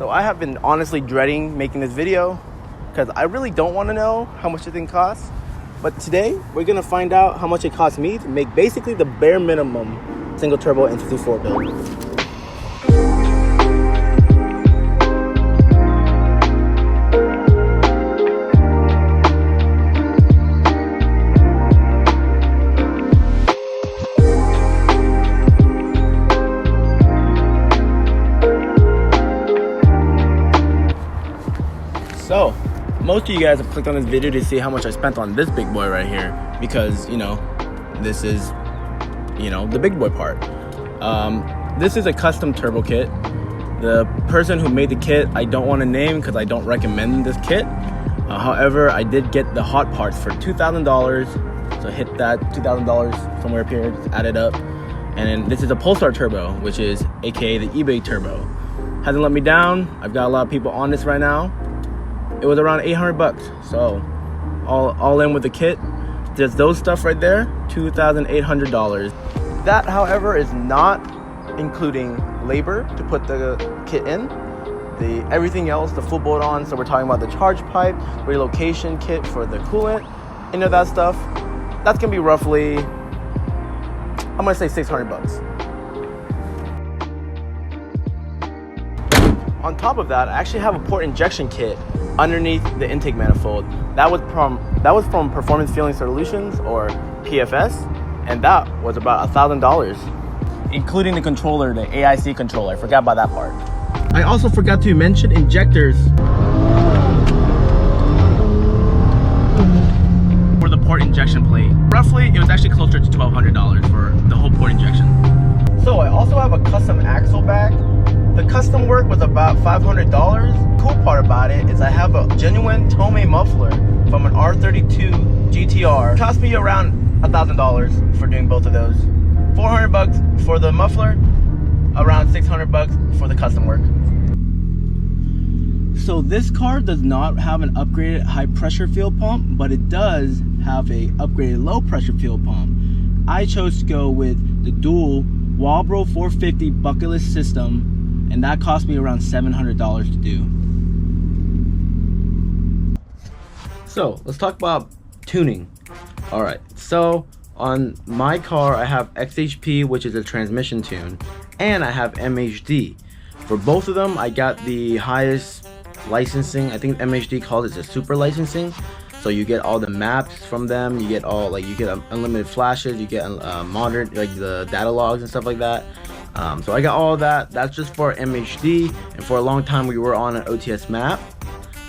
So I have been honestly dreading making this video because I really don't want to know how much the thing costs. But today we're gonna find out how much it costs me to make basically the bare minimum single turbo N54 build. So, most of you guys have clicked on this video to see how much I spent on this big boy right here because, you know, this is, you know, the big boy part. This is a custom turbo kit. The person who made the kit, I don't want to name because I don't recommend this kit. However, I did get the hot parts for $2,000. So hit that $2,000 somewhere up here, just add it up. And then this is a PULSAR turbo, which is AKA the eBay turbo. Hasn't let me down. I've got a lot of people on this right now. It was around 800 bucks, so all in with the kit. Just those stuff right there, $2,800. That, however, is not including labor to put the kit in. Everything else, the full bolt on, so we're talking about the charge pipe, relocation kit for the coolant, any of that stuff. That's gonna be roughly, I'm gonna say 600 bucks. On top of that, I actually have a port injection kit underneath the intake manifold. That was from Performance Fueling Solutions, or PFS, and that was about $1,000, including the controller, the AIC controller. I forgot about that part. I also forgot to mention injectors for the port injection plate. Roughly, it was actually closer to $1,200 for the whole port injection. So I also have a custom axle back. The custom work was about $500. Cool part about it is I have a genuine Tomei muffler from an R32 GTR. It cost me around $1,000 for doing both of those. 400 bucks for the muffler, around 600 bucks for the custom work. So this car does not have an upgraded high pressure fuel pump, but it does have a upgraded low pressure fuel pump. I chose to go with the dual Walbro 450 Bucketless system, and that cost me around $700 to do. So let's talk about tuning. All right, so on my car I have XHP, which is a transmission tune, and I have MHD. For both of them I got the highest licensing. I think MHD calls it the super licensing, so you get all the maps from them, you get all, like, you get unlimited flashes, you get modern, like the data logs and stuff like that. So I got all of that. That's just for MHD, and for a long time we were on an OTS map.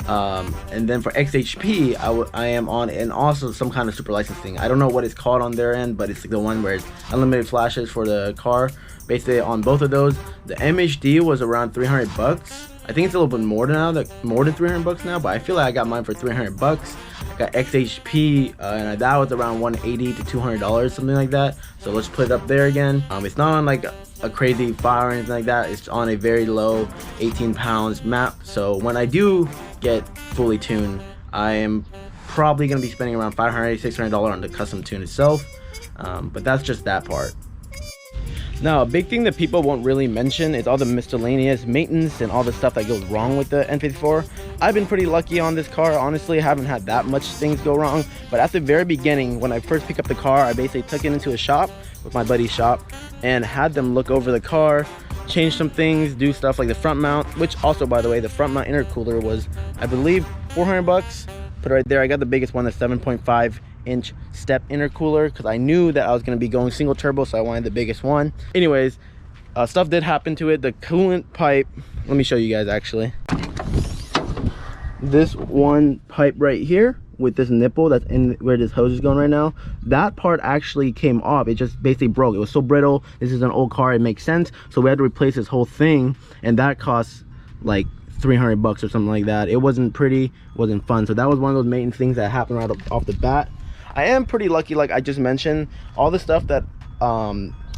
And then for XHP, I am on, and also some kind of super licensing. I don't know what it's called on their end, but it's the one where it's unlimited flashes for the car. Basically on both of those, the MHD was around 300 bucks. I think it's a little bit more now, more than 300 bucks now, but I feel like I got mine for 300 bucks. I got XHP, and that was around $180 to $200, something like that. So let's put it up there again. It's not on like a crazy fire or anything like that. It's on a very low 18 pounds map. So when I do get fully tuned, I am probably gonna be spending around $500 to $600 on the custom tune itself. But that's just that part. Now, a big thing that people won't really mention is all the miscellaneous maintenance and all the stuff that goes wrong with the N54. I've been pretty lucky on this car. Honestly, I haven't had that much things go wrong. But at the very beginning, when I first picked up the car, I basically took it into a shop with my buddy's shop and had them look over the car, change some things, do stuff like the front mount, which also, by the way, the front mount intercooler was, I believe, 400 bucks. Put it right there. I got the biggest one, the 7.5-inch step intercooler, because I knew that I was going to be going single turbo, so I wanted the biggest one. Anyways, stuff did happen to it. The coolant pipe, let me show you guys actually. This one pipe right here with this nipple that's in where this hose is going right now, that part actually came off. It just basically broke. It was so brittle. This is an old car, it makes sense. So we had to replace this whole thing, and that cost like 300 bucks or something like that. It wasn't pretty, it wasn't fun. So that was one of those maintenance things that happened right off the bat. I am pretty lucky, like I just mentioned, all the stuff that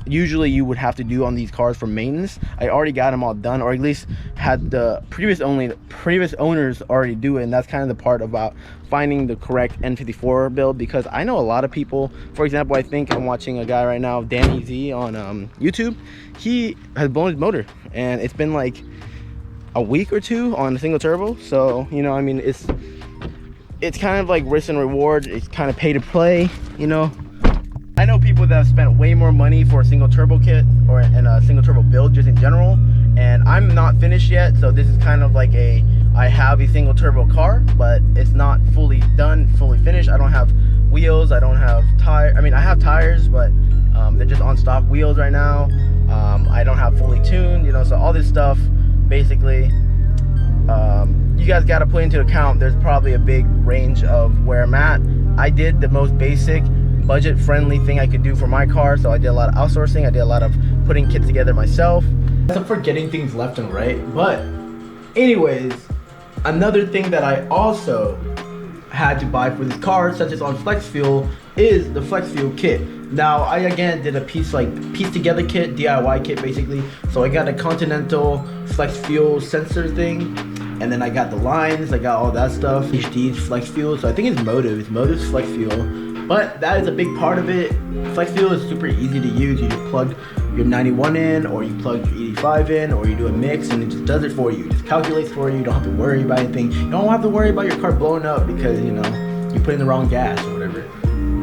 usually you would have to do on these cars for maintenance, I already got them all done, or at least had the previous owners already do it. And that's kind of the part about finding the correct N54 build, because I know a lot of people, for example, I think I'm watching a guy right now, Danny Z on YouTube. He has blown his motor, and it's been like a week or two on a single turbo. So, you know, I mean, it's kind of like risk and reward. It's kind of pay to play, you know. I know people that have spent way more money for a single turbo kit or in a single turbo build just in general, and I'm not finished yet, so this is kind of like I have a single turbo car, but it's not fully done, fully finished. I don't have wheels, I don't have tires. I mean, I have tires, but they're just on stock wheels right now. I don't have fully tuned, you know, so all this stuff basically you guys got to put into account. There's probably a big range of where I'm at. I did the most basic budget friendly thing I could do for my car, so I did a lot of outsourcing. I did a lot of putting kits together myself, except for getting things left and right. But anyways, another thing that I also had to buy for this car, such as on Flex Fuel, is the Flex Fuel kit. Now I again did a piece together kit, DIY kit basically. So I got a Continental Flex Fuel sensor thing, and then I got the lines, I got all that stuff. HD's Flex Fuel, so I think it's MOTIV. It's MOTIV's Flex Fuel. But that is a big part of it. Flex Fuel is super easy to use. You just plug your 91 in, or you plug your 85 in, or you do a mix, and it just does it for you. It just calculates for you. You don't have to worry about anything. You don't have to worry about your car blowing up because, you know, you put in the wrong gas or whatever.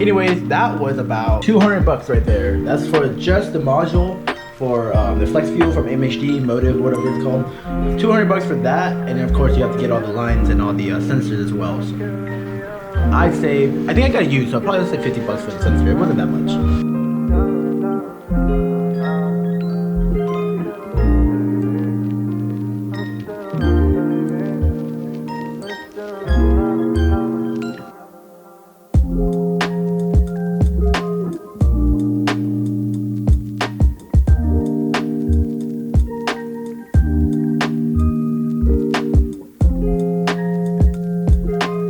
Anyways, that was about 200 bucks right there. That's for just the module for the Flex Fuel from MHD, MOTIV, whatever it's called. 200 bucks for that, and then of course you have to get all the lines and all the sensors as well. So I think I got used, so probably let's say 50 bucks for the sensor. It wasn't that much.